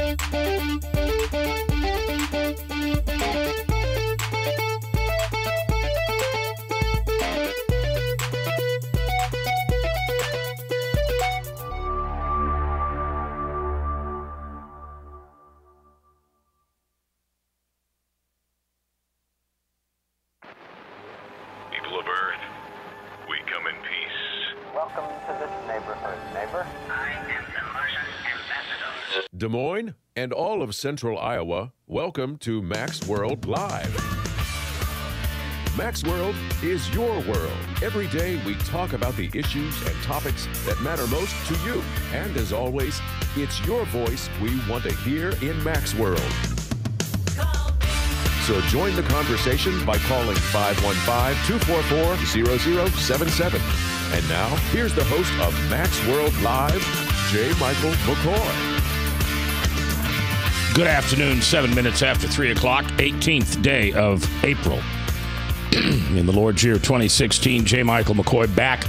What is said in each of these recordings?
People of Earth, we come in peace. Welcome to this neighborhood, neighbor. I am the Martian ambassador. Des Moines and all of central Iowa, welcome to Max World Live. Max World is your world. Every day we talk about the issues and topics that matter most to you. And as always, it's your voice we want to hear in Max World. So join the conversation by calling 515-244-0077. And now, here's the host of Max World Live, J. Michael McCoy. Good afternoon, 7 minutes after 3 o'clock, 18th day of April. In the Lord's year 2016, J. Michael McCoy back,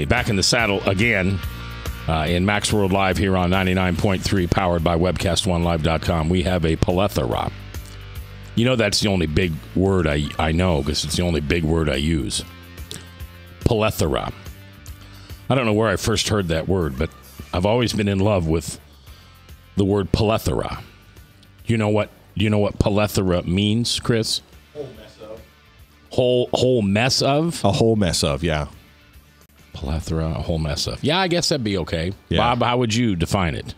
back in the saddle again in Max World Live here on 99.3, powered by webcast1live.com. We have a plethora. You know, that's the only big word I know because it's the only big word I use. Plethora. I don't know where I first heard that word, but I've always been in love with the word plethora. You know what plethora means, Chris? Whole mess of. Whole mess of? A whole mess of, yeah. Plethora, a whole mess of. Yeah, I guess that'd be okay. Yeah. Bob, how would you define it?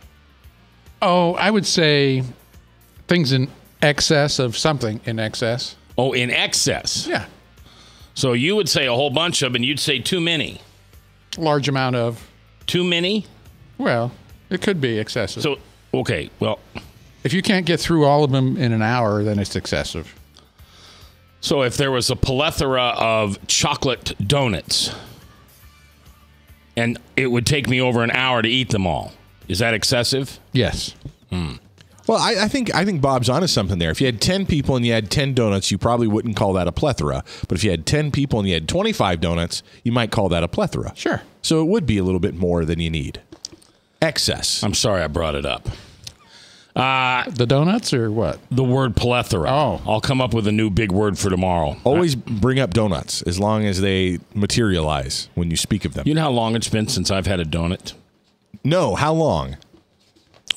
Oh, I would say things in excess of something in excess. Oh, in excess. Yeah. So you would say a whole bunch of, and you'd say too many. Large amount of. Too many? Well, it could be excessive. So, okay, well. If you can't get through all of them in an hour, then it's excessive. So if there was a plethora of chocolate donuts, and it would take me over an hour to eat them all, is that excessive? Yes. Well, I think Bob's onto something there. If you had 10 people and you had 10 donuts, you probably wouldn't call that a plethora. But if you had 10 people and you had 25 donuts, you might call that a plethora. Sure. So it would be a little bit more than you need. Excess. I'm sorry I brought it up. The donuts or what? The word plethora. Oh. I'll come up with a new big word for tomorrow. Always bring up donuts as long as they materialize when you speak of them. You know how long it's been since I've had a donut? No, how long?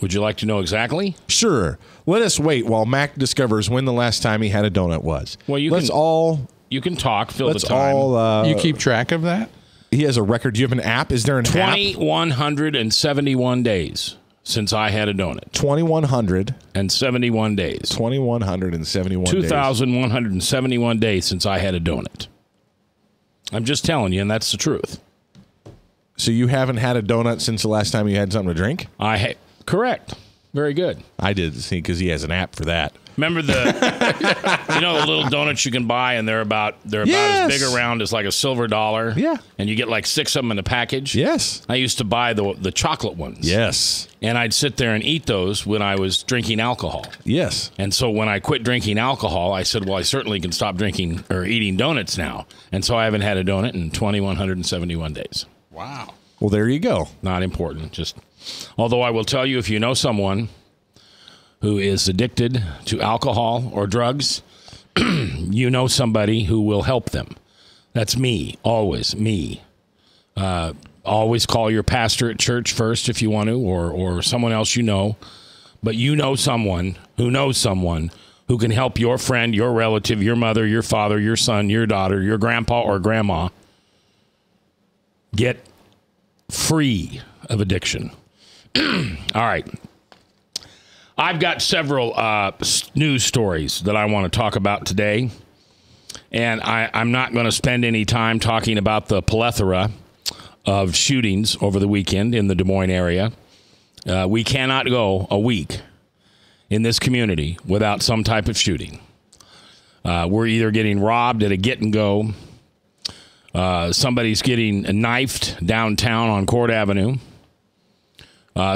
Would you like to know exactly? Sure. Let us wait while Mac discovers when the last time he had a donut was. Well, you can talk, fill the time. You keep track of that? He has a record. Do you have an app? Is there an app? 2,171 days since I had a donut. 2,171 days. 2,171 days. 2,171 days since I had a donut. I'm just telling you, and that's the truth. So you haven't had a donut since the last time you had something to drink? Correct. Very good. I did, see, because he has an app for that. Remember the little donuts you can buy, and they're about Yes. as big around as like a silver dollar. Yeah. And you get like 6 of them in a package. Yes. I used to buy the chocolate ones. Yes. And I'd sit there and eat those when I was drinking alcohol. Yes. And so when I quit drinking alcohol, I said, well, I certainly can stop drinking or eating donuts now. And so I haven't had a donut in 2,171 days. Wow. Well, there you go. Not important. Although I will tell you, if you know someone who is addicted to alcohol or drugs, you know somebody who will help them. That's me, always me. Always call your pastor at church first if you want to, or someone else you know. But you know someone who knows someone who can help your friend, your relative, your mother, your father, your son, your daughter, your grandpa or grandma get free of addiction. All right. I've got several news stories that I want to talk about today. And I'm not going to spend any time talking about the plethora of shootings over the weekend in the Des Moines area. We cannot go a week in this community without some type of shooting. We're either getting robbed at a get and go. Somebody's getting knifed downtown on Court Avenue.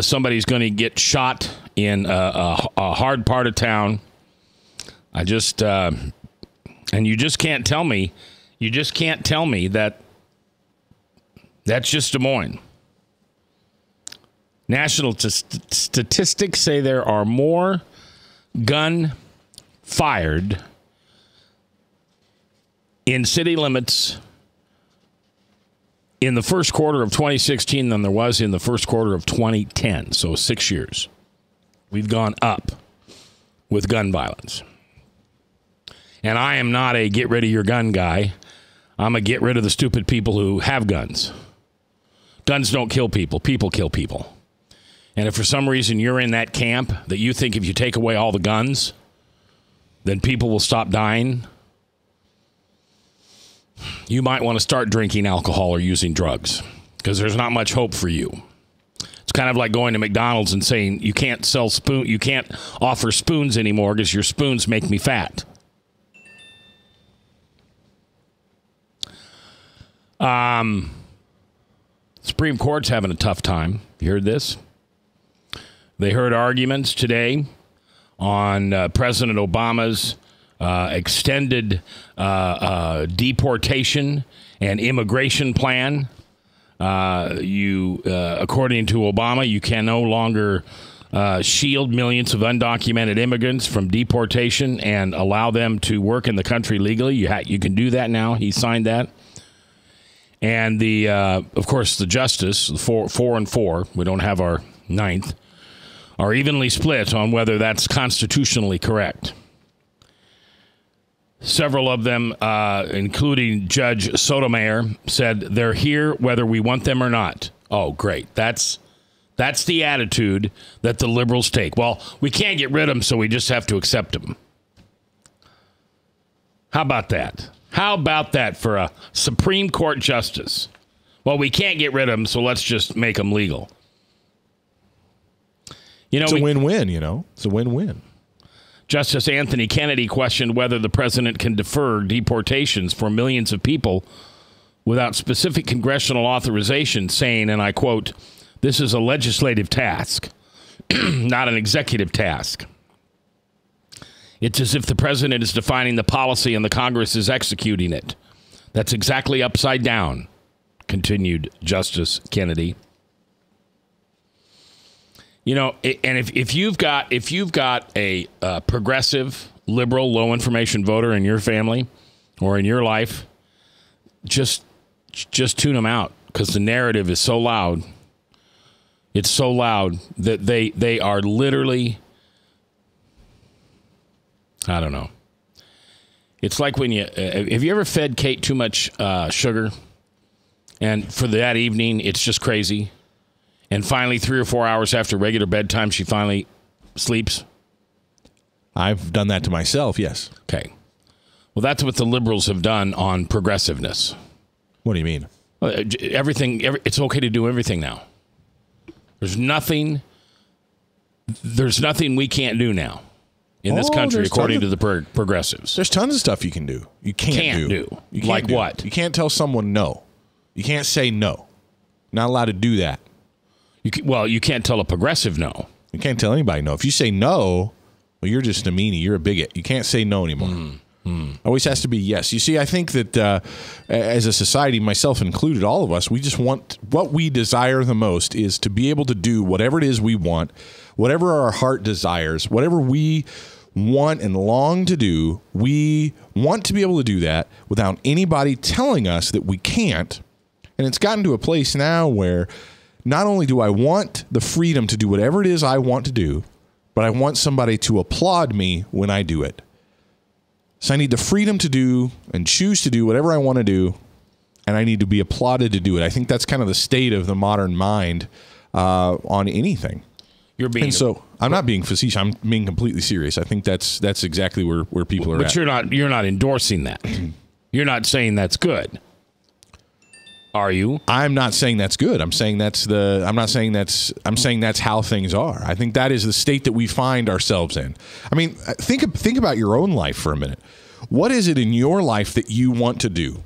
Somebody's going to get shot in a hard part of town. And you just can't tell me that that's just Des Moines. National statistics say there are more gun fired in city limits in the first quarter of 2016 than there was in the first quarter of 2010. So 6 years. We've gone up with gun violence. And I am not a get rid of your gun guy. I'm a get rid of the stupid people who have guns. Guns don't kill people. People kill people. And if for some reason you're in that camp that you think if you take away all the guns, then people will stop dying, you might want to start drinking alcohol or using drugs because there's not much hope for you. It's kind of like going to McDonald's and saying you can't offer spoons anymore because your spoons make me fat. Supreme Court's having a tough time. You heard this? They heard arguments today on President Obama's extended deportation and immigration plan. According to Obama, you can no longer shield millions of undocumented immigrants from deportation and allow them to work in the country legally. You can do that now. He signed that. And of course, the justice, the 4 and 4, we don't have our 9th, are evenly split on whether that's constitutionally correct. Several of them, including Judge Sotomayor, said they're here whether we want them or not. Oh, great. That's the attitude that the liberals take. Well, we can't get rid of them, so we just have to accept them. How about that? How about that for a Supreme Court justice? Well, we can't get rid of them, so let's just make them legal. It's a win-win, It's a win-win. Justice Anthony Kennedy questioned whether the president can defer deportations for millions of people without specific congressional authorization, saying, and I quote, "This is a legislative task, not an executive task. It's as if the president is defining the policy and the Congress is executing it. That's exactly upside down," continued Justice Kennedy. And if you've got a progressive, liberal, low information voter in your family or in your life, just tune them out because the narrative is so loud. It's so loud that they are literally, I don't know. It's like when have you ever fed Kate too much sugar, and for that evening it's just crazy. And finally, 3 or 4 hours after regular bedtime, she finally sleeps? I've done that to myself, yes. Okay. Well, that's what the liberals have done on progressiveness. What do you mean? It's okay to do everything now. There's nothing we can't do now in this country, according to the progressives. There's tons of stuff you can do. You can't do. You can't like do. What? You can't tell someone no. You can't say no. Not allowed to do that. You can't tell a progressive no. You can't tell anybody no. If you say no, well, you're just a meanie. You're a bigot. You can't say no anymore. Always has to be yes. You see, I think that as a society, myself included, all of us, we just want what we desire the most is to be able to do whatever it is we want, whatever our heart desires, whatever we want and long to do. We want to be able to do that without anybody telling us that we can't. And it's gotten to a place now where not only do I want the freedom to do whatever it is I want to do, but I want somebody to applaud me when I do it. So I need the freedom to do and choose to do whatever I want to do, and I need to be applauded to do it. I think that's kind of the state of the modern mind on anything. And so I'm not being facetious. I'm being completely serious. I think that's exactly where people are at. But you're not endorsing that. You're not saying that's good. Are you? I'm not saying that's good. I'm saying that's how things are. I think that is the state that we find ourselves in. I mean, think about your own life for a minute. What is it in your life that you want to do?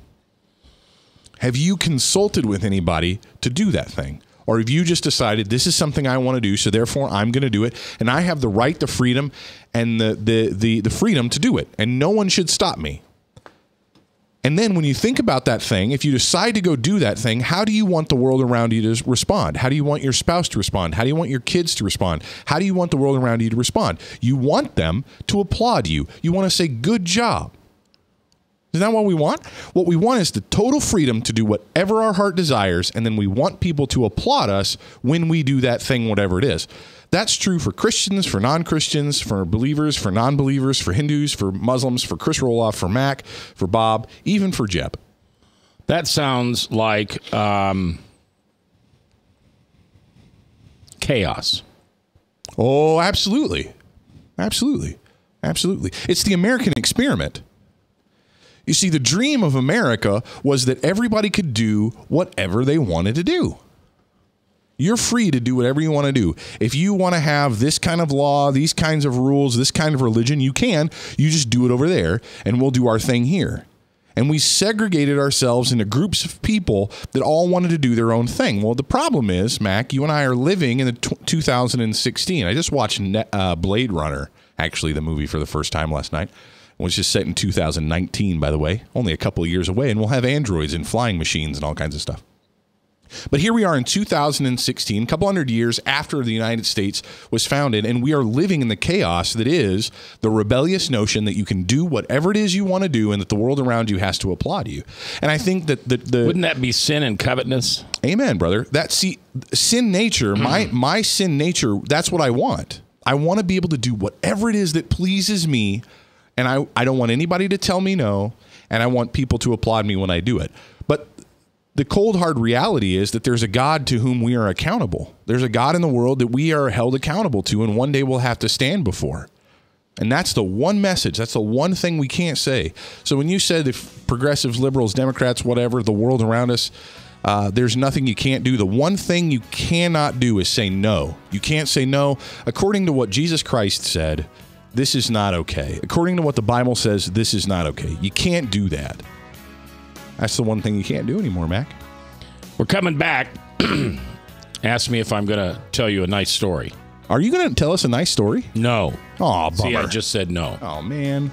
Have you consulted with anybody to do that thing? Or have you just decided this is something I want to do, so therefore I'm going to do it, and I have the right, the freedom, and the freedom to do it, and no one should stop me? And then when you think about that thing, if you decide to go do that thing, how do you want the world around you to respond? How do you want your spouse to respond? How do you want your kids to respond? How do you want the world around you to respond? You want them to applaud you. You want to say, good job. Isn't that what we want? What we want is the total freedom to do whatever our heart desires, and then we want people to applaud us when we do that thing, whatever it is. That's true for Christians, for non-Christians, for believers, for non-believers, for Hindus, for Muslims, for Chris Roloff, for Mac, for Bob, even for Jeb. That sounds like chaos. Oh, absolutely. Absolutely. Absolutely. It's the American experiment. You see, the dream of America was that everybody could do whatever they wanted to do. You're free to do whatever you want to do. If you want to have this kind of law, these kinds of rules, this kind of religion, you can. You just do it over there, and we'll do our thing here. And we segregated ourselves into groups of people that all wanted to do their own thing. Well, the problem is, Mac, you and I are living in the 2016. I just watched Blade Runner, actually, the movie for the first time last night. It was just set in 2019, by the way, only a couple of years away, and we'll have androids and flying machines and all kinds of stuff. But here we are in 2016, a couple hundred years after the United States was founded, and we are living in the chaos that is the rebellious notion that you can do whatever it is you want to do and that the world around you has to applaud you. And I think that wouldn't that be sin and covetousness? Amen, brother. Sin nature, my sin nature, that's what I want. I want to be able to do whatever it is that pleases me, and I don't want anybody to tell me no, and I want people to applaud me when I do it. But the cold, hard reality is that there's a God to whom we are accountable. There's a God in the world that we are held accountable to, and one day we'll have to stand before. And that's the one message. That's the one thing we can't say. So when you said if progressives, liberals, Democrats, whatever, the world around us, there's nothing you can't do. The one thing you cannot do is say no. You can't say no. According to what Jesus Christ said, this is not okay. According to what the Bible says, this is not okay. You can't do that. That's the one thing you can't do anymore, Mac. We're coming back. Ask me if I'm going to tell you a nice story. Are you going to tell us a nice story? No. Oh, bummer. See, I just said no. Oh, man.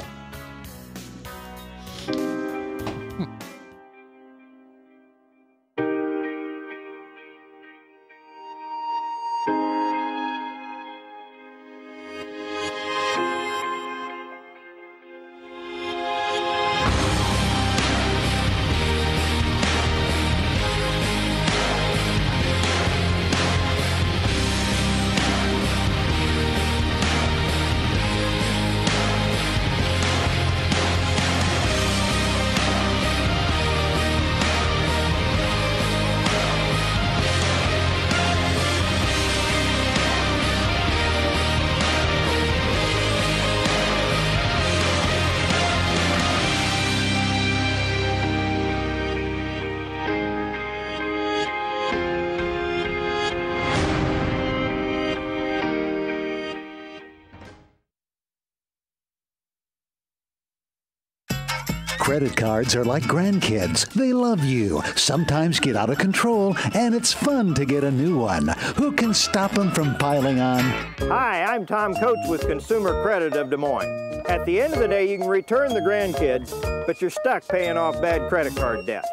Credit cards are like grandkids. They love you, sometimes get out of control, and it's fun to get a new one. Who can stop them from piling on? Hi, I'm Tom Coates with Consumer Credit of Des Moines. At the end of the day, you can return the grandkids, but you're stuck paying off bad credit card debt.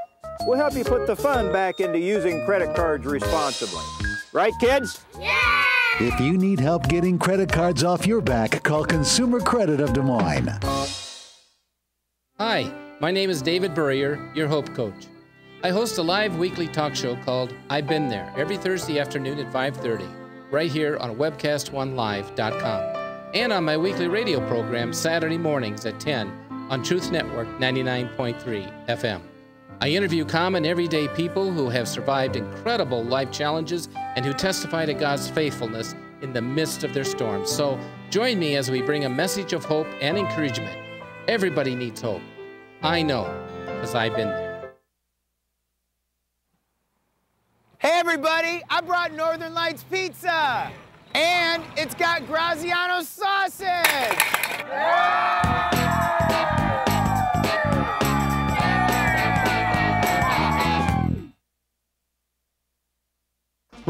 We'll help you put the fun back into using credit cards responsibly. Right, kids? Yeah! If you need help getting credit cards off your back, call Consumer Credit of Des Moines. Hi, my name is David Burrier, your Hope Coach. I host a live weekly talk show called I've Been There every Thursday afternoon at 5:30, right here on webcast1live.com, and on my weekly radio program Saturday mornings at 10 on Truth Network 99.3 FM. I interview common everyday people who have survived incredible life challenges and who testify to God's faithfulness in the midst of their storms. So join me as we bring a message of hope and encouragement. Everybody needs hope. I know, because I've been there. Hey everybody, I brought Northern Lights Pizza! And it's got Graziano sausage!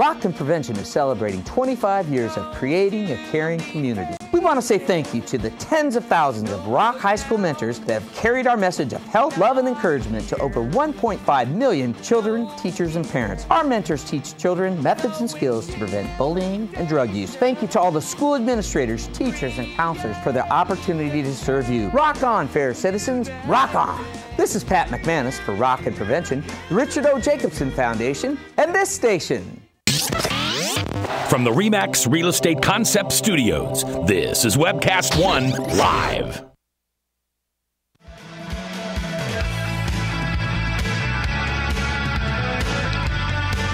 Rockton Prevention is celebrating 25 years of creating a caring community. We want to say thank you to the tens of thousands of Rock High School mentors that have carried our message of health, love, and encouragement to over 1.5 million children, teachers, and parents. Our mentors teach children methods and skills to prevent bullying and drug use. Thank you to all the school administrators, teachers, and counselors for their opportunity to serve you. Rock on, fair citizens, rock on! This is Pat McManus for Rockton Prevention, the Richard O. Jacobson Foundation, and this station. From the RE/MAX Real Estate Concept Studios, this is Webcast One Live.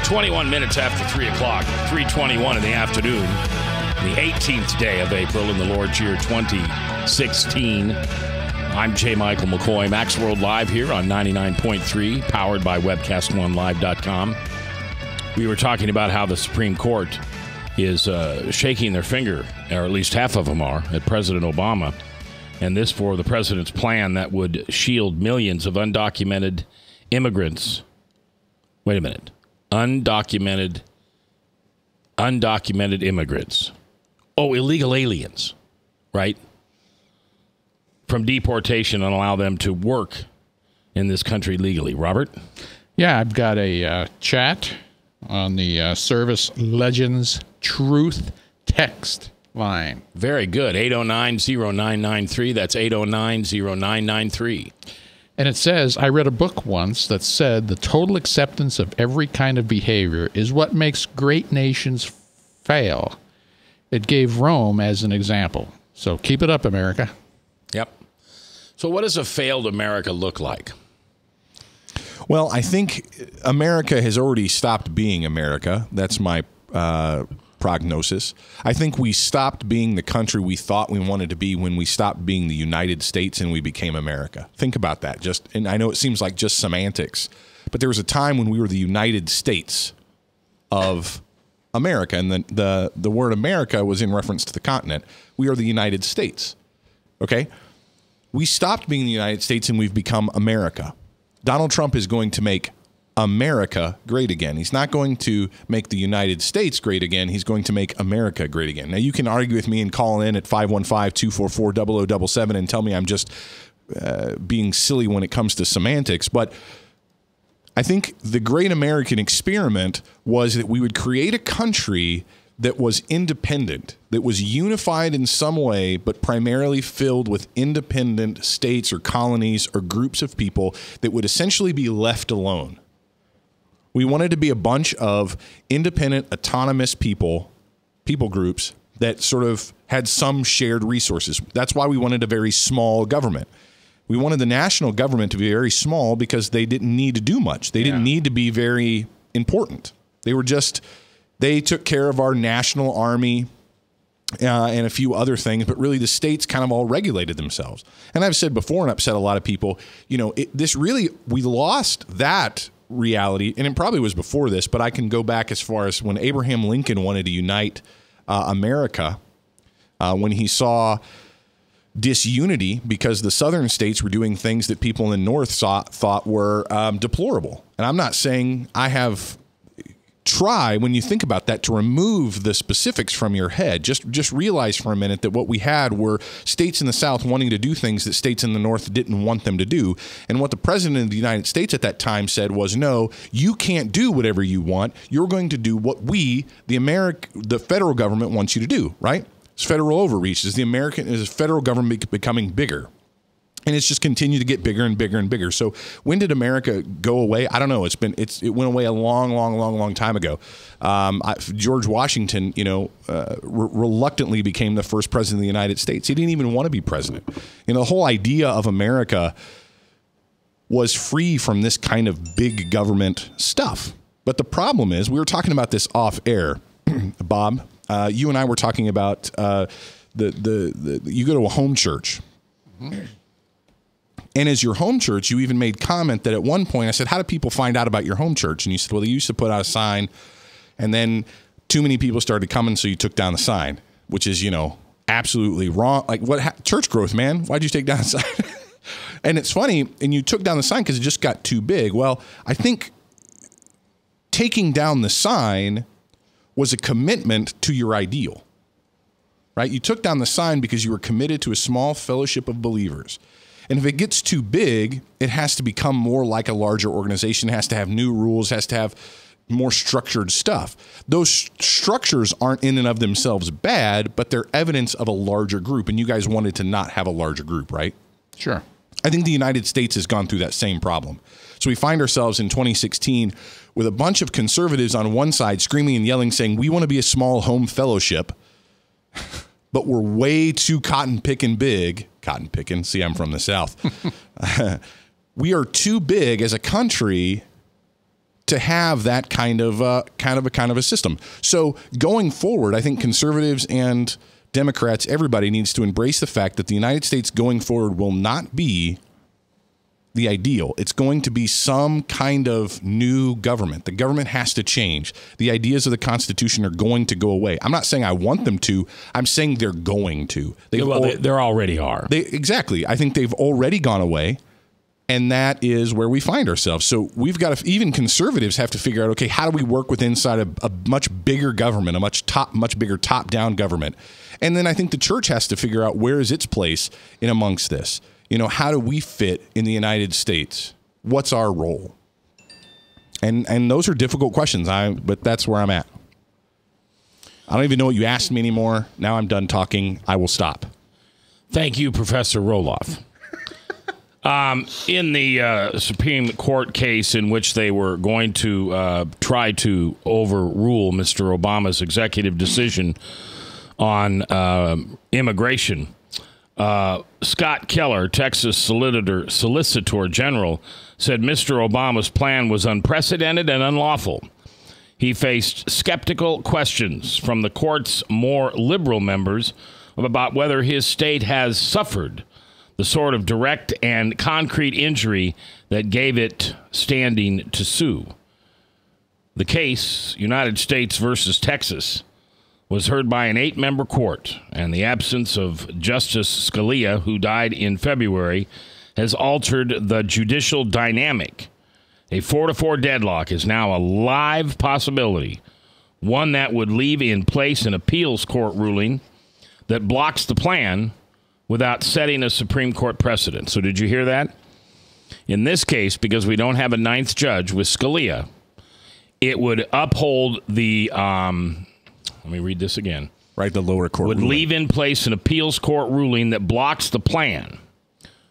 "21 minutes after 3 o'clock, 3:21 in the afternoon, the 18th day of April in the Lord's year 2016. I'm J. Michael McCoy, Max World Live here on 99.3, powered by WebcastOneLive.com. We were talking about how the Supreme Court is shaking their finger, or at least half of them are, at President Obama. And this for the president's plan that would shield millions of undocumented immigrants. Wait a minute. Undocumented immigrants. Oh, illegal aliens, right? From deportation and allow them to work in this country legally. Robert? Yeah, I've got a chat on the Service Legends Truth text line. Very good. 809-0993. That's 809-0993. And it says, I read a book once that said the total acceptance of every kind of behavior is what makes great nations fail. It gave Rome as an example. So keep it up, America. Yep. So what does a failed America look like? Well, I think America has already stopped being America. That's my prognosis. I think we stopped being the country we thought we wanted to be when we stopped being the United States and we became America. Think about that. And I know it seems like just semantics, but there was a time when we were the United States of America, and the word America was in reference to the continent. We are the United States. Okay? We stopped being the United States and we've become America. Donald Trump is going to make America great again. He's not going to make the United States great again. He's going to make America great again. Now, you can argue with me and call in at 515-244-0077 and tell me I'm just being silly when it comes to semantics. But I think the great American experiment was that we would create a country that was independent, that was unified in some way, but primarily filled with independent states or colonies or groups of people that would essentially be left alone. We wanted to be a bunch of independent, autonomous people groups that sort of had some shared resources. That's why we wanted a very small government. We wanted the national government to be very small because they didn't need to do much. They didn't need to be very important. They took care of our national army and a few other things, but really the states kind of all regulated themselves. And I've said before and upset a lot of people, we lost that reality, and it probably was before this, but I can go back as far as when Abraham Lincoln wanted to unite America, when he saw disunity because the southern states were doing things that people in the north thought were deplorable. And I'm not saying I have... Try, when you think about that, to remove the specifics from your head. Just realize for a minute that what we had were states in the South wanting to do things that states in the North didn't want them to do. And what the president of the United States at that time said was, no, you can't do whatever you want. You're going to do what the federal government wants you to do, right? It's federal overreach. Is the federal government becoming bigger? And it's just continued to get bigger and bigger and bigger. So when did America go away? I don't know. It went away a long time ago. George Washington, reluctantly became the first president of the United States. He didn't even want to be president. The whole idea of America was free from this kind of big government stuff. But the problem is, we were talking about this off air, Bob. You and I were talking about you go to a home church. Mm-hmm. And as your home church, you even made comment that at one point I said, how do people find out about your home church? And you said, well, they used to put out a sign, and then too many people started coming, so you took down the sign, which is, absolutely wrong. Like, church growth, man? Why'd you take down the sign? And it's funny, and you took down the sign because it just got too big. Well, I think taking down the sign was a commitment to your ideal, right? You took down the sign because you were committed to a small fellowship of believers. And if it gets too big, it has to become more like a larger organization, it has to have new rules, has to have more structured stuff. Those structures aren't in and of themselves bad, but they're evidence of a larger group. And you guys wanted to not have a larger group, right? Sure. I think the United States has gone through that same problem. So we find ourselves in 2016 with a bunch of conservatives on one side screaming and yelling, saying, we want to be a small home fellowship, but we're way too cotton picking big. Cotton picking. See, I'm from the South. We are too big as a country to have that kind of a system. So going forward, I think conservatives and Democrats, everybody needs to embrace the fact that the United States going forward will not be the ideal. It's going to be some kind of new government. The government has to change. The ideas of the Constitution are going to go away. I'm not saying I want them to. I'm saying they're going to. They already are. Exactly. I think they've already gone away. And that is where we find ourselves. So we've got to, even conservatives have to figure out, okay, how do we work with inside a much bigger government, a much bigger top-down government? And then I think the church has to figure out where is its place in amongst this. You know, how do we fit in the United States? What's our role? And those are difficult questions, but that's where I'm at. I don't even know what you asked me anymore. Now I'm done talking. I will stop. Thank you, Professor Roloff. In the Supreme Court case in which they were going to try to overrule Mr. Obama's executive decision on immigration, Scott Keller, Texas Solicitor General, said Mr. Obama's plan was unprecedented and unlawful. He faced skeptical questions from the court's more liberal members about whether his state has suffered the sort of direct and concrete injury that gave it standing to sue. The case, United States versus Texas, was heard by an 8-member court, and the absence of Justice Scalia, who died in February, has altered the judicial dynamic. A 4-4 deadlock is now a live possibility, one that would leave in place an appeals court ruling that blocks the plan without setting a Supreme Court precedent. So did you hear that? In this case, because we don't have a 9th judge with Scalia, it would uphold the, let me read this again. Right, the lower court would ruling. Leave in place an appeals court ruling that blocks the plan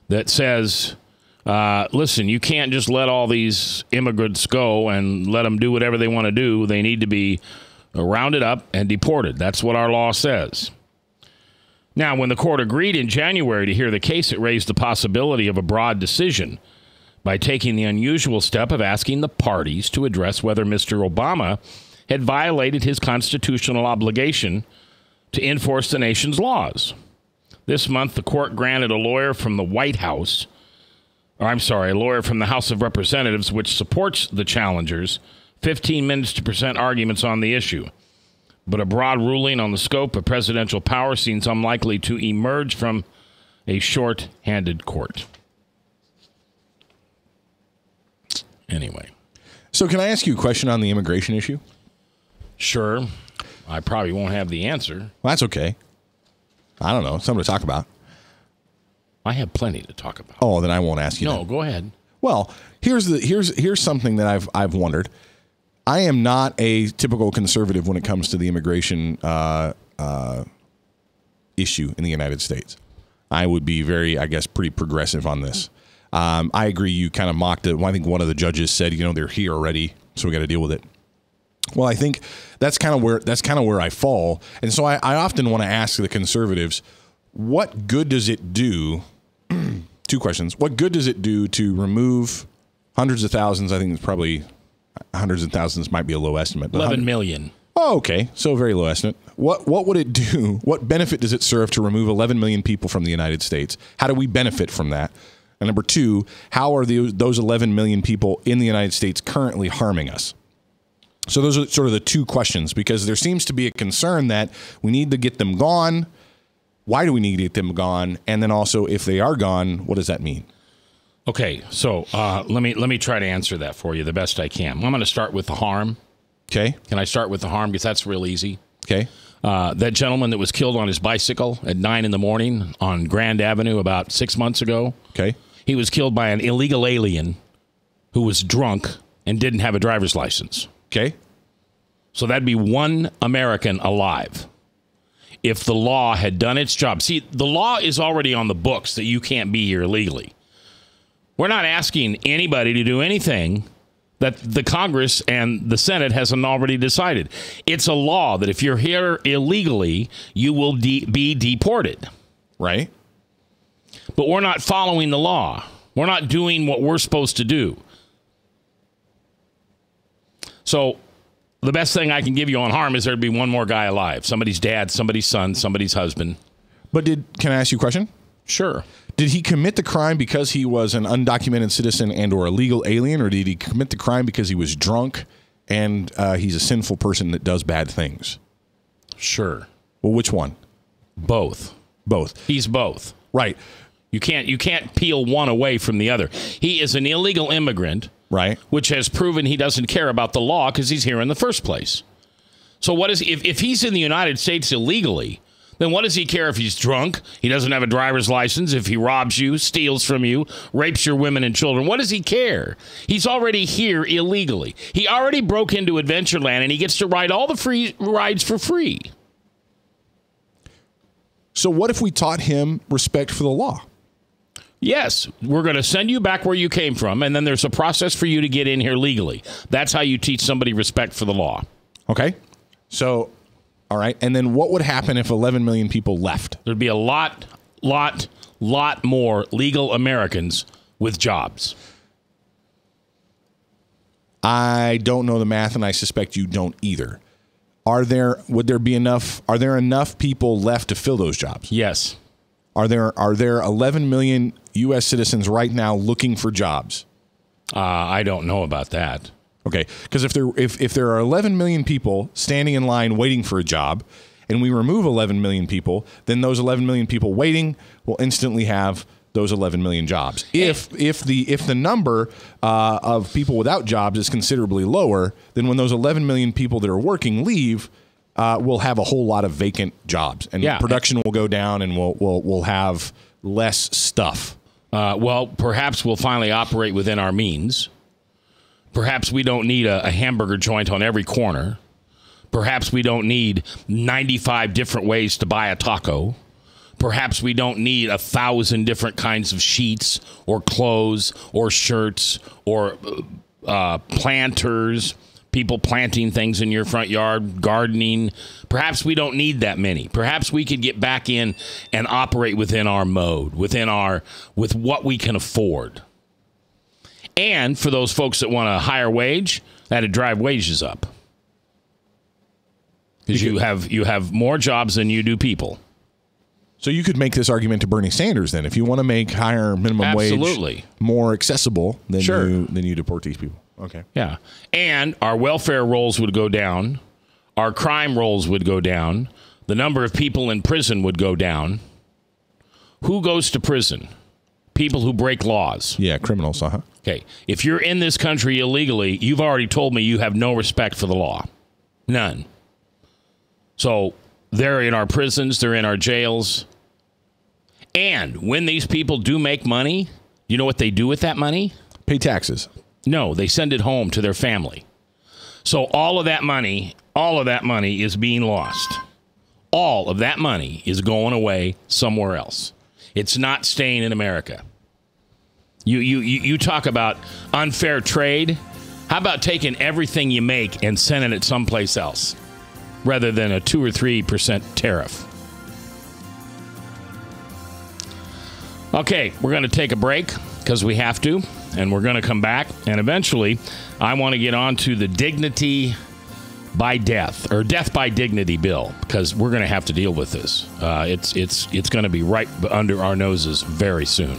that says, listen, you can't just let all these immigrants go and let them do whatever they want to do. They need to be rounded up and deported. That's what our law says. Now, when the court agreed in January to hear the case, it raised the possibility of a broad decision by taking the unusual step of asking the parties to address whether Mr. Obama had violated his constitutional obligation to enforce the nation's laws. This month, the court granted a lawyer from the White House, a lawyer from the House of Representatives, which supports the challengers, 15 minutes to present arguments on the issue. But a broad ruling on the scope of presidential power seems unlikely to emerge from a short-handed court. Anyway. So can I ask you a question on the immigration issue? Sure. I probably won't have the answer. Well, that's okay. I don't know. Something to talk about. I have plenty to talk about. Oh, then I won't ask you. No, then. Go ahead. Well, here's something that I've wondered. I am not a typical conservative when it comes to the immigration issue in the United States. I would be very, I guess, pretty progressive on this. I agree. You kind of mocked it. I think one of the judges said, they're here already, so we got to deal with it. Well, I think that's kind of where I fall. And so I often want to ask the conservatives, what good does it do? 2 questions. What good does it do to remove hundreds of thousands? I think it's probably hundreds of thousands might be a low estimate. 11 million. Oh, okay. So very low estimate. What would it do? What benefit does it serve to remove 11 million people from the United States? How do we benefit from that? And number 2, how are those 11 million people in the United States currently harming us? So those are sort of the 2 questions, because there seems to be a concern that we need to get them gone. Why do we need to get them gone? And then also, if they are gone, what does that mean? Okay, so let me try to answer that for you the best I can. I'm going to start with the harm. Okay. Can I start with the harm? Because that's real easy. Okay. That gentleman that was killed on his bicycle at 9 in the morning on Grand Avenue about 6 months ago. Okay. He was killed by an illegal alien who was drunk and didn't have a driver's license. Okay. So that'd be one American alive if the law had done its job. See, the law is already on the books that you can't be here illegally. We're not asking anybody to do anything that the Congress and the Senate hasn't already decided. It's a law that if you're here illegally, you will be deported. Right. But we're not following the law. We're not doing what we're supposed to do. So the best thing I can give you on harm is there'd be one more guy alive. Somebody's dad, somebody's son, somebody's husband. But can I ask you a question? Sure. Did he commit the crime because he was an undocumented citizen and or a legal alien, or did he commit the crime because he was drunk and he's a sinful person that does bad things? Sure. Well, which one? Both. Both. He's both. Right. You can't peel one away from the other. He is an illegal immigrant, right? Which has proven he doesn't care about the law because he's here in the first place. So what is if he's in the United States illegally? Then what does he care if he's drunk, he doesn't have a driver's license, if he robs you, steals from you, rapes your women and children? What does he care? He's already here illegally. He already broke into Adventureland, and he gets to ride all the free rides for free. So what if we taught him respect for the law? Yes, we're going to send you back where you came from, and then there's a process for you to get in here legally. That's how you teach somebody respect for the law. Okay. So... all right. And then what would happen if 11 million people left? There'd be a lot more legal Americans with jobs. I don't know the math, and I suspect you don't either. Are there enough people left to fill those jobs? Yes. Are there 11 million U.S. citizens right now looking for jobs? I don't know about that. Okay, because if there are 11 million people standing in line waiting for a job, and we remove 11 million people, then those 11 million people waiting will instantly have those 11 million jobs. If the number of people without jobs is considerably lower, then when those 11 million people that are working leave, we'll have a whole lot of vacant jobs, and production will go down, and we'll have less stuff. Well, perhaps we'll finally operate within our means. Perhaps we don't need a hamburger joint on every corner. Perhaps we don't need 95 different ways to buy a taco. Perhaps we don't need 1,000 different kinds of sheets or clothes or shirts or planters, people planting things in your front yard, gardening. Perhaps we don't need that many. Perhaps we could get back in and operate within our mode, with what we can afford. And for those folks that want a higher wage, that'd drive wages up. Because you have more jobs than you do people. So you could make this argument to Bernie Sanders then. If you want to make higher minimum wage more accessible, then you deport these people. Okay. Yeah. And our welfare rolls would go down. Our crime rolls would go down. The number of people in prison would go down. Who goes to prison? People who break laws. Yeah, criminals, Okay. If you're in this country illegally, you've already told me you have no respect for the law. None. So they're in our prisons, they're in our jails. And when these people do make money, you know what they do with that money? Pay taxes. No, they send it home to their family. So all of that money is being lost. All of that money is going away somewhere else. It's not staying in America. You talk about unfair trade. How about taking everything you make and sending it someplace else rather than a 2 or 3% tariff? Okay, we're going to take a break because we have to, and we're going to come back. And eventually, I want to get on to the dignity by death or death by dignity bill, because we're going to have to deal with this. It's going to be right under our noses very soon.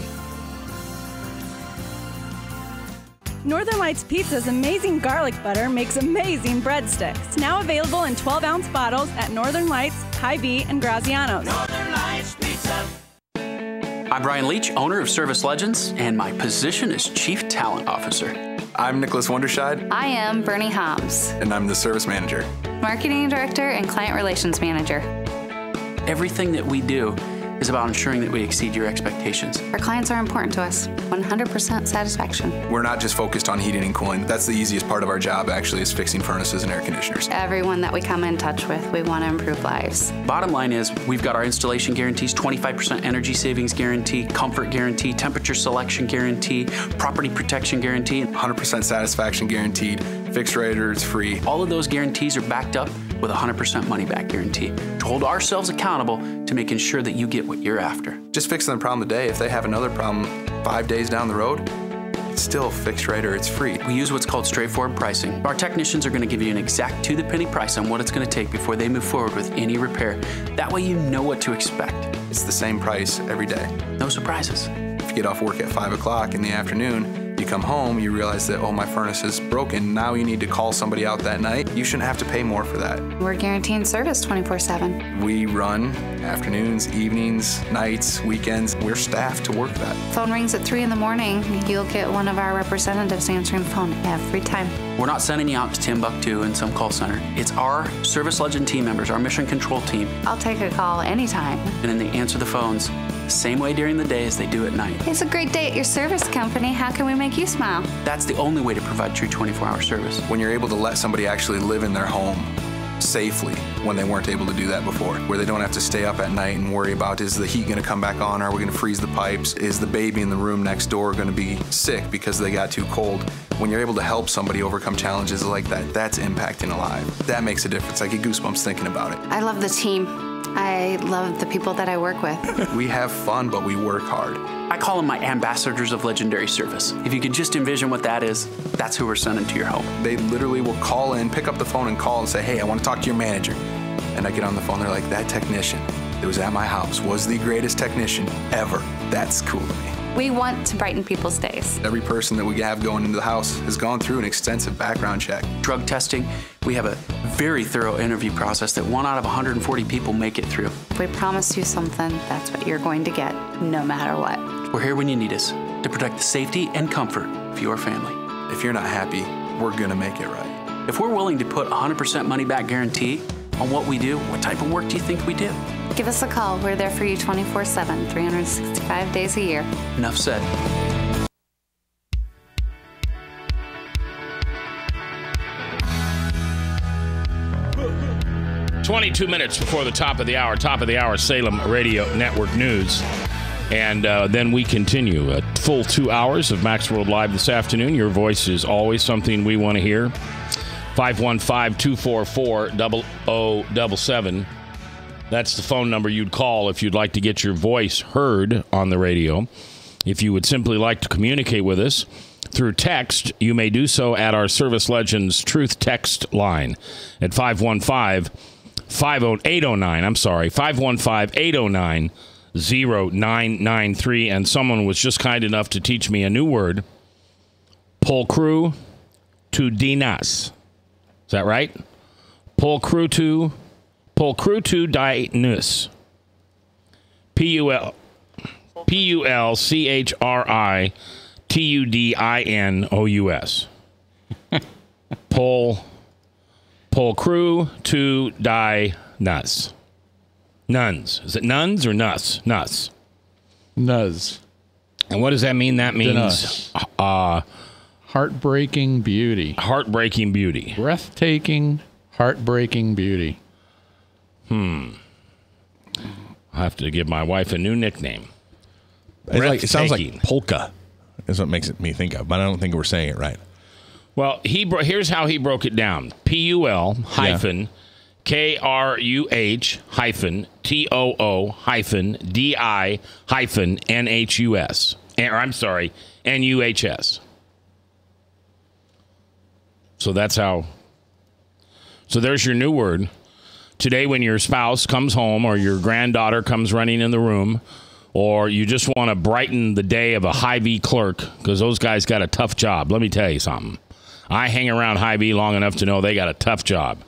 Northern Lights Pizza's amazing garlic butter makes amazing breadsticks. Now available in 12-ounce bottles at Northern Lights, Hy-Vee, and Graziano's. Northern Lights Pizza. I'm Brian Leach, owner of Service Legends, and my position is Chief Talent Officer. I'm Nicholas Wonderscheid. I am Bernie Hobbs, And I'm the service manager. Marketing Director and Client Relations Manager. Everything that we do is about ensuring that we exceed your expectations. Our clients are important to us. 100% satisfaction. We're not just focused on heating and cooling. That's the easiest part of our job, actually, is fixing furnaces and air conditioners. Everyone that we come in touch with, we want to improve lives. Bottom line is, we've got our installation guarantees, 25% energy savings guarantee, comfort guarantee, temperature selection guarantee, property protection guarantee. 100% satisfaction guaranteed. Fixed rate or it's free. All of those guarantees are backed up with a 100% money back guarantee to hold ourselves accountable to making sure that you get what you're after. Just fixing the problem today. If they have another problem 5 days down the road, it's still fixed rate or it's free. We use what's called straightforward pricing. Our technicians are going to give you an exact to-the-penny price on what it's going to take before they move forward with any repair. That way you know what to expect. It's the same price every day. No surprises. If you get off work at 5 o'clock in the afternoon, you come home, you realize that, oh, my furnace is broken. Now you need to call somebody out that night. You shouldn't have to pay more for that. We're guaranteeing service 24/7. We run afternoons, evenings, nights, weekends. We're staffed to work that. Phone rings at 3 in the morning. You'll get one of our representatives answering the phone every time. We're not sending you out to Timbuktu in some call center. It's our Service Legend team members, our mission control team. I'll take a call anytime. And then they answer the phones the same way during the day as they do at night. It's a great day at your service company. How can we make you smile? That's the only way to provide true 24-hour service. When you're able to let somebody actually live in their home safely when they weren't able to do that before, where they don't have to stay up at night and worry about, is the heat going to come back on? Are we going to freeze the pipes? Is the baby in the room next door going to be sick because they got too cold? When you're able to help somebody overcome challenges like that, that's impacting a life. That makes a difference. I get goosebumps thinking about it. I love the team. I love the people that I work with. We have fun, but we work hard. I call them my ambassadors of legendary service. If you can just envision what that is, that's who we're sending to your home. They literally will call in, pick up the phone and call and say, hey, I want to talk to your manager. And I get on the phone, they're like, that technician that was at my house was the greatest technician ever. That's cool to me. We want to brighten people's days. Every person that we have going into the house has gone through an extensive background check. Drug testing, we have a very thorough interview process that 1 out of 140 people make it through. If we promise you something, that's what you're going to get, no matter what. We're here when you need us to protect the safety and comfort of your family. If you're not happy, we're gonna make it right. If we're willing to put 100% money back guarantee on what we do, what type of work do you think we do? Give us a call. We're there for you 24/7, 365 days a year. Enough said. "22 minutes before the top of the hour, Salem Radio Network News. And then we continue a full 2 hours of Max World Live this afternoon. Your voice is always something we want to hear. 515-244-0077. That's the phone number you'd call if you'd like to get your voice heard on the radio. If you would simply like to communicate with us through text, you may do so at our Service Legends Truth Text line at 515-809-0993. And someone was just kind enough to teach me a new word, pulchrutudinas. Is that right? Pulchrutudinas. Pulchritudinous. Pulchrutudinas. Nuns. Is it nuns or nuss? Nuss. Nuz. And what does that mean? That means heartbreaking beauty. Heartbreaking beauty. Breathtaking, heartbreaking beauty. I'll have to give my wife a new nickname. It sounds like polka is what makes me think of, but I don't think we're saying it right. Well, here's how he broke it down. PUL hyphen KRUH hyphen TOO hyphen DI hyphen NHUS. Or I'm sorry, NUHS. So that's how. So there's your new word. Today, when your spouse comes home or your granddaughter comes running in the room, or you just want to brighten the day of a Hy-Vee clerk, because those guys got a tough job. Let me tell you something. I hang around Hy-Vee long enough to know they got a tough job.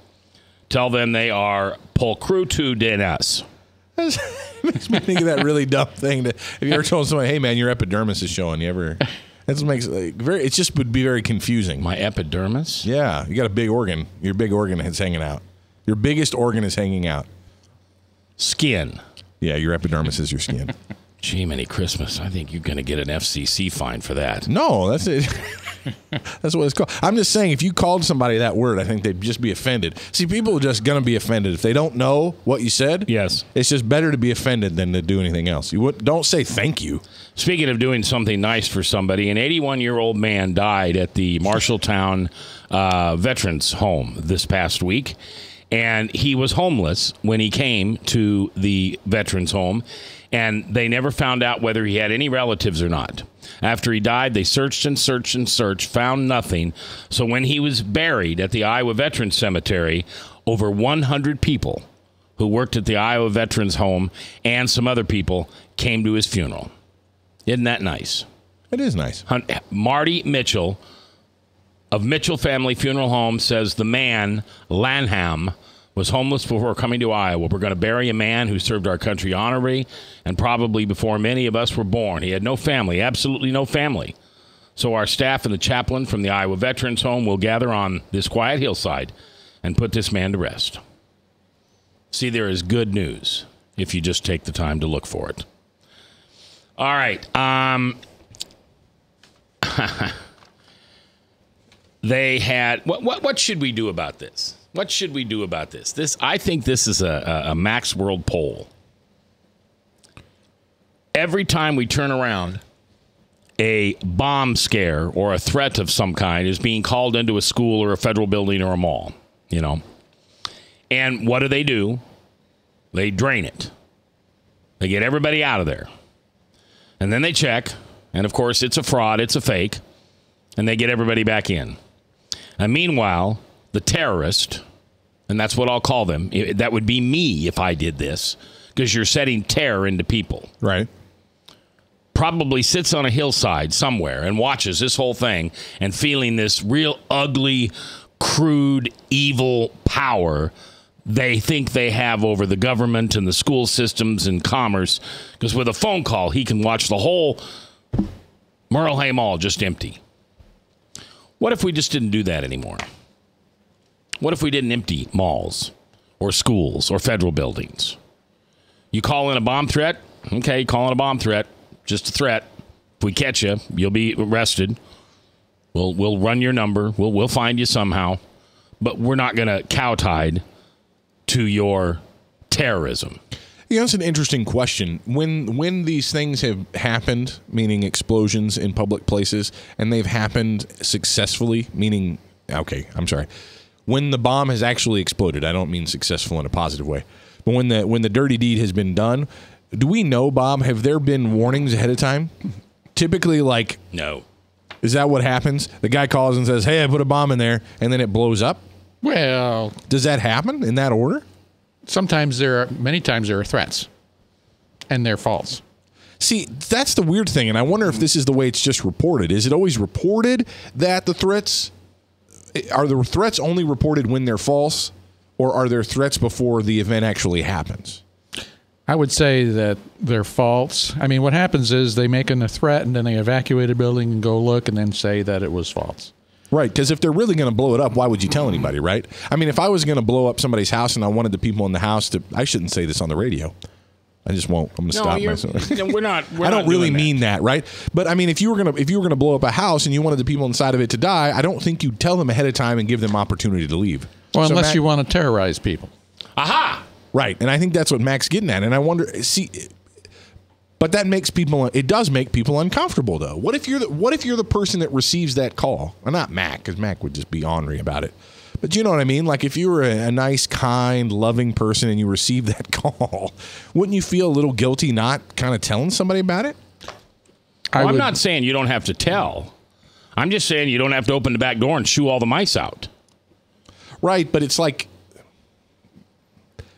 Tell them they are pulchrutudinas. Makes me think of that really dumb thing. Have you ever told someone, hey, man, your epidermis is showing? You ever That makes it just would be very confusing. My epidermis? Yeah, you got a big organ. Your big organ is hanging out. Your biggest organ is hanging out. Skin. Yeah, your epidermis is your skin. Gee, many Christmas. I think you're going to get an FCC fine for that. No, that's it. That's what it's called. I'm just saying, if you called somebody that word, I think they'd just be offended. See, people are just going to be offended. If they don't know what you said, yes, it's just better to be offended than to do anything else. Don't say thank you. Speaking of doing something nice for somebody, an 81-year-old man died at the Marshalltown Veterans Home this past week. And he was homeless when he came to the Veterans Home, and they never found out whether he had any relatives or not. After he died, they searched and searched and searched, found nothing. So when he was buried at the Iowa Veterans Cemetery, over 100 people who worked at the Iowa Veterans Home and some other people came to his funeral. Isn't that nice? It is nice. Marty Mitchell of Mitchell Family Funeral Home says the man, Lanham, was homeless before coming to Iowa. We're going to bury a man who served our country honorably and probably before many of us were born. He had no family, absolutely no family. So our staff and the chaplain from the Iowa Veterans Home will gather on this quiet hillside and put this man to rest. See, there is good news if you just take the time to look for it. All right. They had what should we do about this? What should we do about this? I think this is a Max World poll. Every time we turn around, a bomb scare or a threat of some kind is being called into a school or a federal building or a mall, you know. And what do? They drain it. They get everybody out of there. And then they check, and of course it's a fraud, it's a fake, and they get everybody back in. And meanwhile, the terrorist, and that's what I'll call them, that would be me if I did this, because you're setting terror into people. Right. Probably sits on a hillside somewhere and watches this whole thing and feeling this real ugly, crude, evil power they think they have over the government and the school systems and commerce, because with a phone call, he can watch the whole Merle Hay Mall just empty. What if we just didn't do that anymore? What if we didn't empty malls or schools or federal buildings? You call in a bomb threat? Okay, call in a bomb threat. Just a threat. If we catch you, you'll be arrested. We'll run your number. We'll find you somehow. But we're not going to cowhide to your terrorism. Yeah, that's an interesting question. When these things have happened, meaning explosions in public places, and they've happened successfully, meaning, okay, I'm sorry. When the bomb has actually exploded, I don't mean successful in a positive way, but when the dirty deed has been done, do we know, Bob, have there been warnings ahead of time? Typically, like... No. Is that what happens? The guy calls and says, hey, I put a bomb in there, and then it blows up? Well... Does that happen in that order? Many times there are threats, and they're false. See, that's the weird thing, and I wonder if this is the way it's just reported. Is it always reported that the threats... Are the threats only reported when they're false, or are there threats before the event actually happens? I would say that they're false. I mean, what happens is they make a threat, and then they evacuate a building and go look and then say that it was false. Right, because if they're really going to blow it up, why would you tell anybody, right? I mean, if I was going to blow up somebody's house and I wanted the people in the house to... I shouldn't say this on the radio. I just won't. I'm going to stop myself. We're not. I don't really mean that, right? But I mean, if you were gonna blow up a house and you wanted the people inside of it to die, I don't think you'd tell them ahead of time and give them opportunity to leave. Well, unless you want to terrorize people. Aha! Right, and I think that's what Mac's getting at. And I wonder, but that makes people. It does make people uncomfortable, though. What if you're the person that receives that call? Well, not Mac, because Mac would just be ornery about it. But you know what I mean? Like, if you were a nice, kind, loving person and you received that call, wouldn't you feel a little guilty not kind of telling somebody about it? Well, I'm not saying you don't have to tell. I'm just saying you don't have to open the back door and shoo all the mice out. Right, but it's like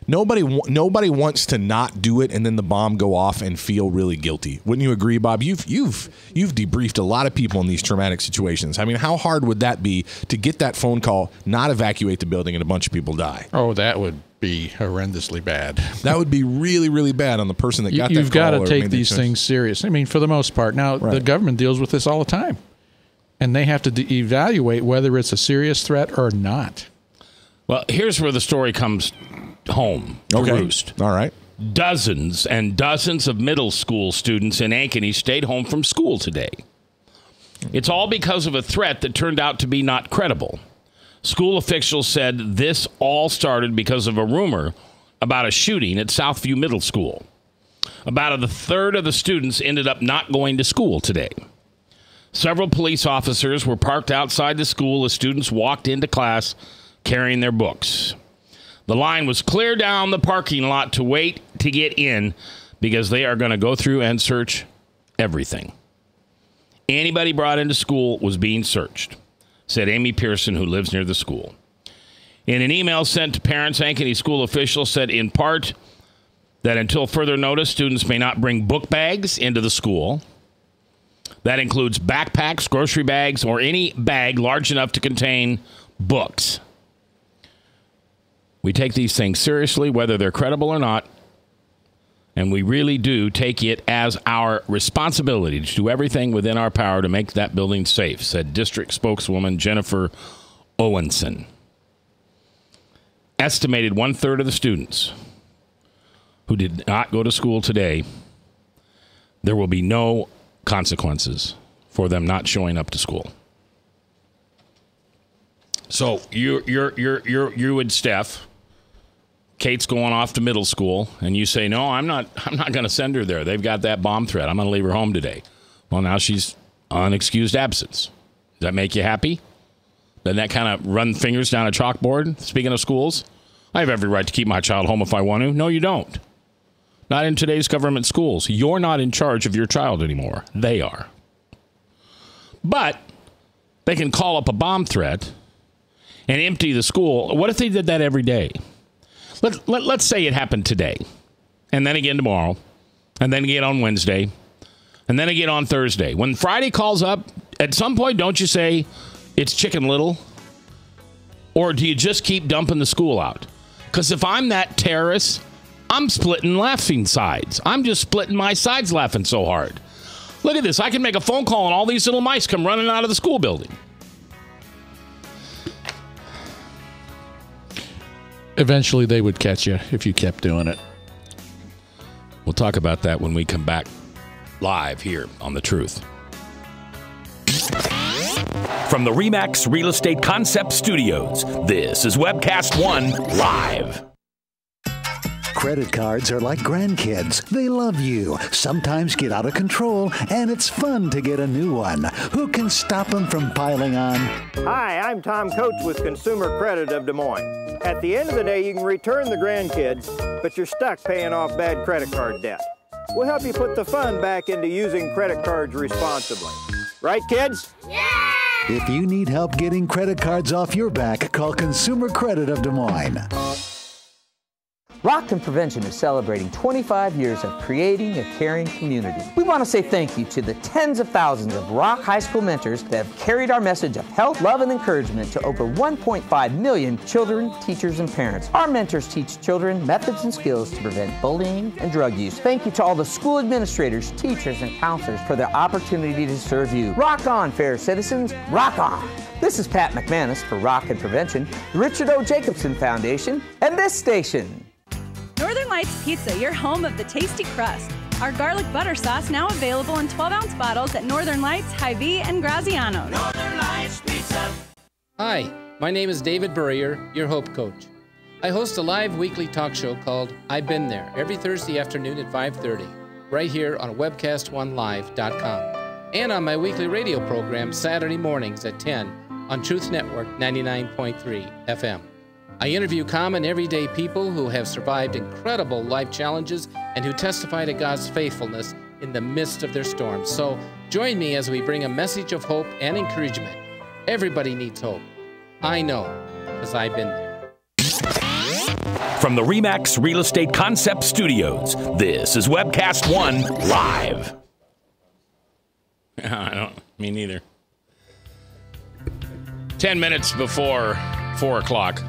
nobody wants to not do it and then the bomb go off and feel really guilty. Wouldn't you agree, Bob? You've debriefed a lot of people in these traumatic situations. I mean, how hard would that be to get that phone call, not evacuate the building, and a bunch of people die? Oh, that would be horrendously bad. That would be really, really bad on the person that got that call. You've got to take these things serious. I mean, for the most part. Now, the government deals with this all the time. And they have to evaluate whether it's a serious threat or not. Well, here's where the story comes home to roost. All right. Dozens and dozens of middle school students in Ankeny stayed home from school today. It's all because of a threat that turned out to be not credible. School officials said this all started because of a rumor about a shooting at Southview Middle School. About a third of the students ended up not going to school today. Several police officers were parked outside the school as students walked into class carrying their books. The line was clear down the parking lot to wait to get in because they are going to go through and search everything. Anybody brought into school was being searched, said Amy Pearson, who lives near the school. In an email sent to parents, Ankeny school officials said in part that until further notice, students may not bring book bags into the school. That includes backpacks, grocery bags, or any bag large enough to contain books. We take these things seriously, whether they're credible or not, and we really do take it as our responsibility to do everything within our power to make that building safe, said district spokeswoman Jennifer Owenson. Estimated 1/3 of the students who did not go to school today, there will be no consequences for them not showing up to school. So you and Steph, Kate's going off to middle school, and you say, no, I'm not going to send her there. They've got that bomb threat. I'm going to leave her home today. Well, now she's on excused absence. Does that make you happy? Doesn't that kind of run fingers down a chalkboard? Speaking of schools, I have every right to keep my child home if I want to. No, you don't. Not in today's government schools. You're not in charge of your child anymore. They are. But they can call up a bomb threat and empty the school. What if they did that every day? Let's say it happened today, and then again tomorrow, and then again on Wednesday, and then again on Thursday. When Friday calls up, at some point, don't you say it's Chicken Little? Or do you just keep dumping the school out? Because if I'm that terrorist, I'm splitting laughing sides. I'm just splitting my sides laughing so hard. Look at this. I can make a phone call and all these little mice come running out of the school building. Eventually, they would catch you if you kept doing it. We'll talk about that when we come back live here on The Truth. From the RE/MAX Real Estate Concept Studios, this is Webcast One Live. Credit cards are like grandkids. They love you, sometimes get out of control, and it's fun to get a new one. Who can stop them from piling on? Hi, I'm Tom Coates with Consumer Credit of Des Moines. At the end of the day, you can return the grandkids, but you're stuck paying off bad credit card debt. We'll help you put the fun back into using credit cards responsibly. Right, kids? Yeah! If you need help getting credit cards off your back, call Consumer Credit of Des Moines. Rockton Prevention is celebrating 25 years of creating a caring community. We want to say thank you to the tens of thousands of Rock High School mentors that have carried our message of health, love, and encouragement to over 1.5 million children, teachers, and parents. Our mentors teach children methods and skills to prevent bullying and drug use. Thank you to all the school administrators, teachers, and counselors for their opportunity to serve you. Rock on, fair citizens, rock on! This is Pat McManus for Rockton Prevention, the Richard O. Jacobson Foundation, and this station. Northern Lights Pizza, your home of the tasty crust. Our garlic butter sauce now available in 12-ounce bottles at Northern Lights, Hy-Vee, and Graziano's. Northern Lights Pizza. Hi, my name is David Burrier, your Hope Coach. I host a live weekly talk show called I've Been There every Thursday afternoon at 5:30, right here on webcast1live.com, and on my weekly radio program Saturday mornings at 10 on Truth Network 99.3 FM. I interview common, everyday people who have survived incredible life challenges and who testify to God's faithfulness in the midst of their storms. So join me as we bring a message of hope and encouragement. Everybody needs hope. I know, because I've been there. From the RE/MAX Real Estate Concept Studios, this is Webcast One Live. Me neither. 10 minutes before 4 o'clock.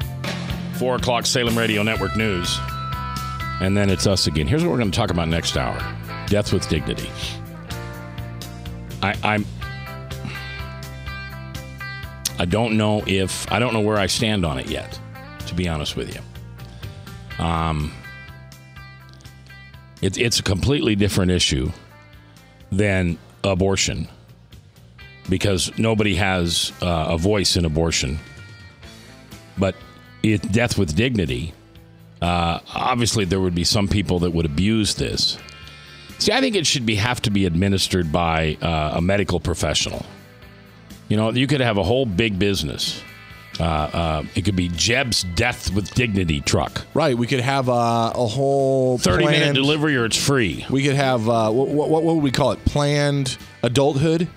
4 o'clock Salem Radio Network News. And then it's us again. Here's what we're going to talk about next hour. Death with dignity. I don't know where I stand on it yet, to be honest with you. It's a completely different issue than abortion, because nobody has a voice in abortion. But death with dignity, obviously there would be some people that would abuse this. See, I think it should have to be administered by a medical professional. You know, you could have a whole big business. It could be Jeb's Death with Dignity truck. Right. We could have a whole 30-minute delivery, or it's free. We could have what would we call it? Planned adulthood.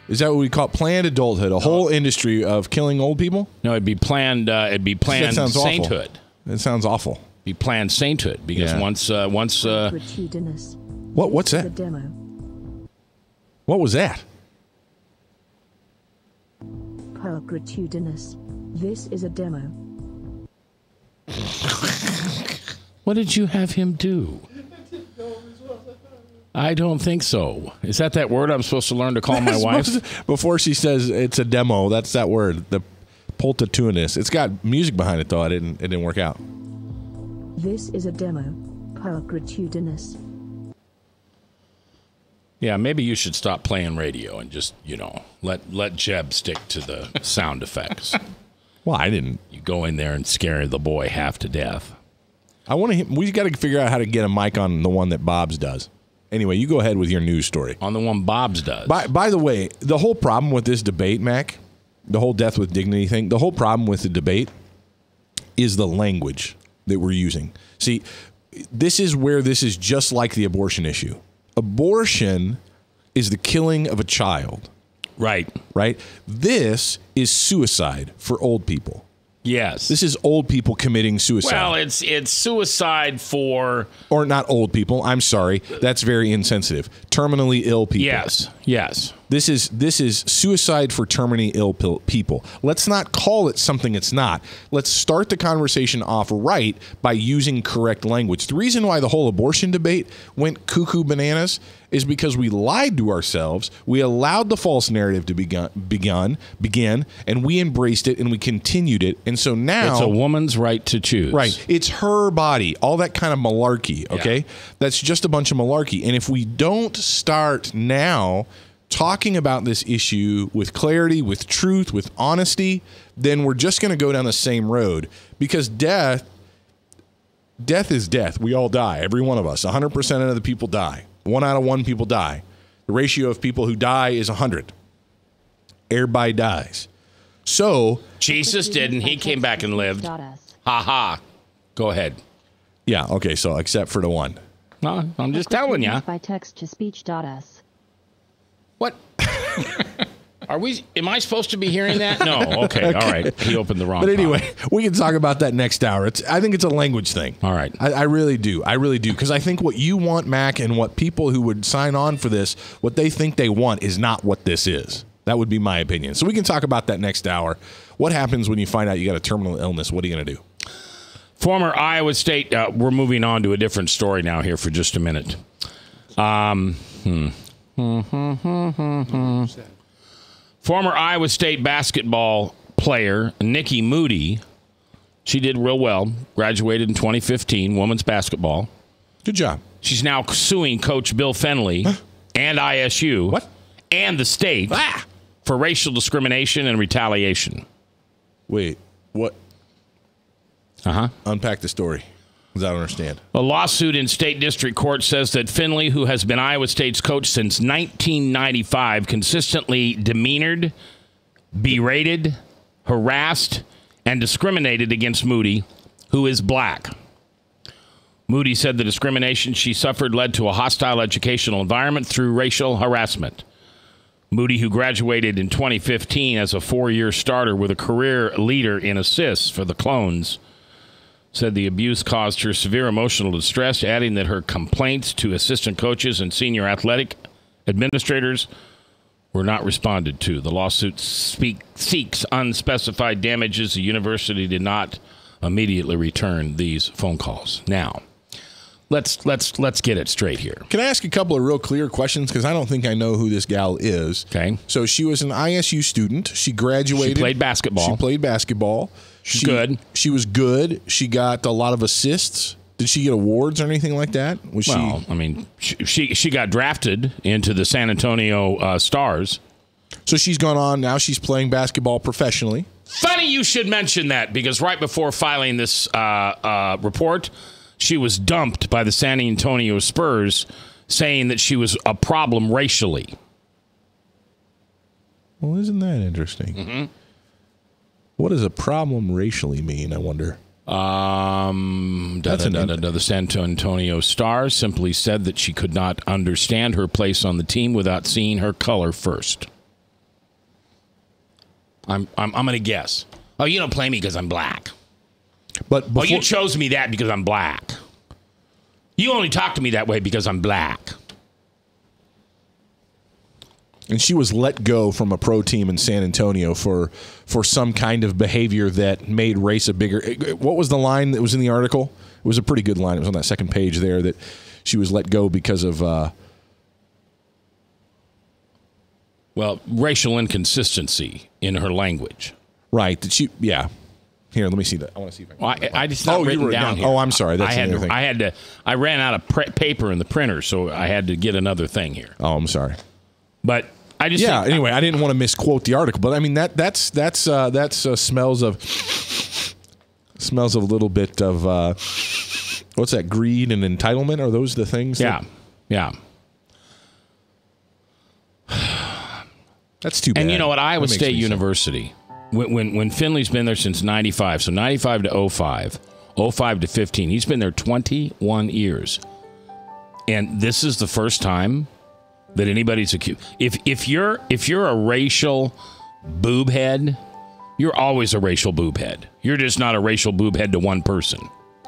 Is that what we call it? Planned adulthood? A whole industry of killing old people? No, it'd be planned. Sainthood. That sounds awful. Be planned sainthood, because once. What's that? Demo. What was that? Pulchritudinous. This is a demo. What did you have him do? I don't think so. Is that word I'm supposed to learn to call my wife? Before she says it's a demo, that's that word. The pulchritudinous. It's got music behind it, though. It didn't work out. This is a demo. Pulchritudinous. Yeah, maybe you should stop playing radio and just, let Jeb stick to the sound effects. Well, I didn't. You go in there and scare the boy half to death. We got to figure out how to get a mic on the one that Bob's does. Anyway, you go ahead with your news story. On the one Bob's does. By the way, the whole problem with this debate, Mac, the whole death with dignity thing, the whole problem with the debate is the language that we're using. See, this is where this is just like the abortion issue. Abortion is the killing of a child. Right. Right? This is suicide for old people. Yes. This is old people committing suicide. Well, it's suicide for... Or not old people. I'm sorry. That's very insensitive. Terminally ill people. Yes. This is suicide for terminally ill people. Let's not call it something it's not. Let's start the conversation off right by using correct language. The reason why the whole abortion debate went cuckoo bananas is because we lied to ourselves. We allowed the false narrative to begin, and we embraced it and we continued it. And so now it's a woman's right to choose. Right. It's her body. All that kind of malarkey. Okay. Yeah. That's just a bunch of malarkey. And if we don't start now talking about this issue with clarity, with truth, with honesty, then we're just going to go down the same road, because death is death. We all die. Every one of us. 100% of the people die. 1 out of 1 people die. The ratio of people who die is 100. Everybody dies. So Jesus didn't. He came back and lived. Ha ha. Go ahead. Yeah. Okay. So except for the one. No, I'm just telling you. By text to speech.us. What? Am I supposed to be hearing that? No. Okay. All right. He opened the wrong. But anyway, we can talk about that next hour. I think it's a language thing. All right. I really do. Because I think what you want, Mac, and what people who would sign on for this, what they think they want is not what this is. That would be my opinion. So we can talk about that next hour. What happens when you find out you got a terminal illness? What are you going to do? Former Iowa State, we're moving on to a different story now here for just a minute. Former Iowa State basketball player Nikki Moody, she did real well, graduated in 2015, women's basketball. Good job. She's now suing Coach Bill Fennelly and ISU and the state for racial discrimination and retaliation. Wait, what? Unpack the story, because I don't understand. A lawsuit in state district court says that Finley, who has been Iowa State's coach since 1995, consistently demeanored, berated, harassed, and discriminated against Moody, who is black. Moody said the discrimination she suffered led to a hostile educational environment through racial harassment. Moody, who graduated in 2015 as a 4-year starter with a career leader in assists for the Clones, said the abuse caused her severe emotional distress, adding that her complaints to assistant coaches and senior athletic administrators were not responded to. The lawsuit seeks unspecified damages. The university did not immediately return these phone calls. Now, let's get it straight here. Can I ask a couple of real clear questions? Because I don't think I know who this gal is. Okay. So she was an ISU student. She graduated. She played basketball. She's good. She was good. She got a lot of assists. Did she get awards or anything like that? I mean, she got drafted into the San Antonio Stars. So she's gone on. Now she's playing basketball professionally. Funny you should mention that, because right before filing this report, she was dumped by the San Antonio Spurs, saying that she was a problem racially. Well, isn't that interesting? Mm-hmm. What does a problem racially mean, I wonder? The San Antonio Stars simply said that she could not understand her place on the team without seeing her color first. I'm going to guess. Oh, you don't play me because I'm black. But you chose me that because I'm black. You only talk to me that way because I'm black. And she was let go from a pro team in San Antonio for some kind of behavior that made race a bigger... What was the line that was in the article? It was a pretty good line. It was on that second page there, that she was let go because of... racial inconsistency in her language. Right. Did she... Yeah. Here, let me see that. I want to see if I can... I just not written down here. Oh, I'm sorry. That's another thing. I ran out of paper in the printer, so I had to get another thing here. Oh, I'm sorry. But I just... Yeah, anyway, I didn't want to misquote the article, but I mean, that's smells of a little bit of... what's that? Greed and entitlement? Are those the things? Yeah. That's too bad. And you know what? Iowa State University, when Finley's been there since 95, so 95 to 05, 05 to 15, he's been there 21 years. And this is the first time that anybody's accused. If you're a racial boob head, you're always a racial boob head. You're just not a racial boob head to one person.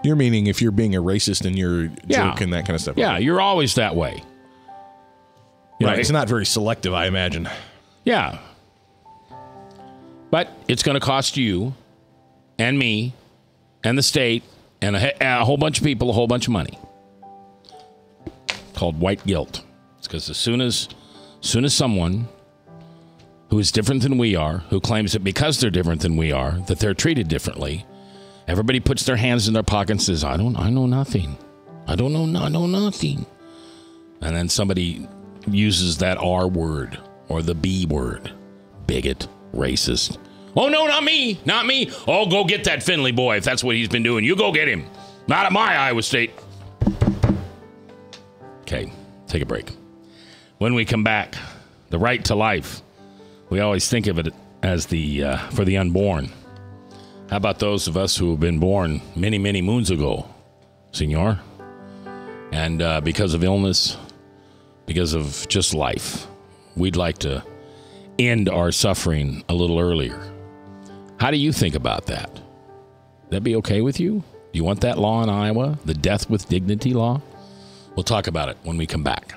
You're meaning if you're being a racist and you're joking, that kind of stuff. Yeah, you're always that way. Right. It's not very selective, I imagine. Yeah. But it's going to cost you and me and the state and a whole bunch of people a whole bunch of money. Called white guilt. It's because as soon as someone who is different than we are, who claims that because they're different than we are, that they're treated differently, everybody puts their hands in their pocket and says, I know nothing. I know nothing. And then somebody uses that R word or the B word. Bigot, racist. Oh, no, not me. Not me. Oh, go get that Finley boy if that's what he's been doing. You go get him. Not at my Iowa State. Okay, take a break. When we come back, the right to life. We always think of it as for the unborn. How about those of us who have been born many, many moons ago, senor? And because of illness, because of just life, we'd like to end our suffering a little earlier. How do you think about that? That be okay with you? Do you want that law in Iowa? The death with dignity law? We'll talk about it when we come back.